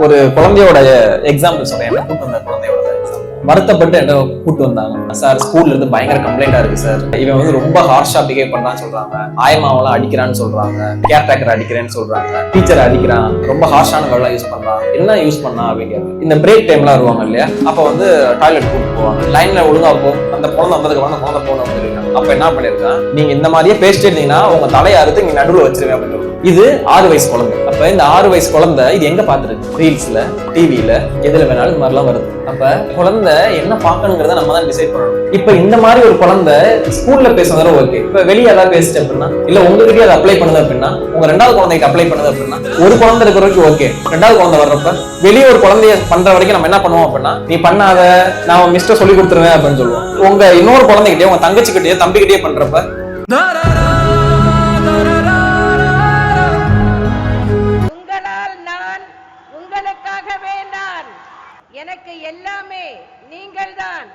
ஒரு குழந்தையோட எக்ஸாம்பிள் சொல்றேன். என்ன கூட்டு வந்த குழந்தையோட வருத்தப்பட்டு என்ன கூட்டு வந்தாங்க. சார் ஸ்கூல்ல இருந்து பயங்கர கம்ப்ளைண்டா இருக்கு சார், இவன் வந்து ரொம்ப ஹார்ஷா பிஹேவ் பண்ணான்னு சொல்றாங்க, ஆயமாவெல்லாம் அடிக்கிறான்னு சொல்றாங்க, கேர் டேக்கர் அடிக்கிறேன்னு சொல்றாங்க, டீச்சர் அடிக்கிறான், ரொம்ப ஹார்ஷான வேர்ட்லாம் யூஸ் பண்றான், என்ன யூஸ் பண்ணா அப்படின்னு. இந்த பிரேக் டைம்லாம் வருவாங்க இல்லையா, அப்ப வந்து டாய்லெட் கூட்டு போவாங்க, லைன்ல ஒழுங்கா போ, அந்த குழந்தை வந்ததுக்கு அந்த குழந்தை போகணும் அப்படின்னு. அப்ப என்ன பண்ணிருக்கான், நீங்க இந்த மாதிரியே பேசிட்டு இருந்தீங்கன்னா உங்க தலையை அறுத்து நீங்க நடுவில் வச்சிருவேன் அப்படின்னு. இது 6 வயசு குழந்தை. அப்ப இந்த 6 வயசு குழந்தை இது எங்க பாத்துருக்கு, ரீல்ஸ்ல, டிவில, எதுல வேணாலும் இந்த மாதிரிலாம் வருது. அப்ப குழந்தை என்ன பார்க்கணுங்கிறத நம்ம தான் டிசைட் பண்ணணும். இப்ப இந்த மாதிரி ஒரு குழந்தை ஸ்கூல்ல பேசுறதால ஓகே, இப்ப வெளியே ஏதாவது பேசிட்டு அப்படின்னா, இல்ல உங்ககிட்டயே அதை அப்ளை பண்ணுது அப்படின்னா, உங்க 2வது குழந்தைக்கு அப்ளை பண்ணுது அப்படின்னா, ஒரு குழந்தை இருக்கிற வரைக்கும் ஓகே, 2வது குழந்தை வர்றப்ப வெளியே ஒரு குழந்தைய பண்ற வரைக்கும் நம்ம என்ன பண்ணுவோம் அப்படின்னா, நீ பண்ணாத, நான் மிஸ்டர் சொல்லி கொடுத்துருவேன் அப்படின்னு சொல்லுவோம். உங்க இன்னொரு குழந்தைகிட்டயே, உங்க தங்கச்சிக்கிட்டயே, தம்பிக்கிட்டயே பண்றப்ப உங்களுக்காகவே நான், எனக்கு எல்லாமே நீங்கள்தான்.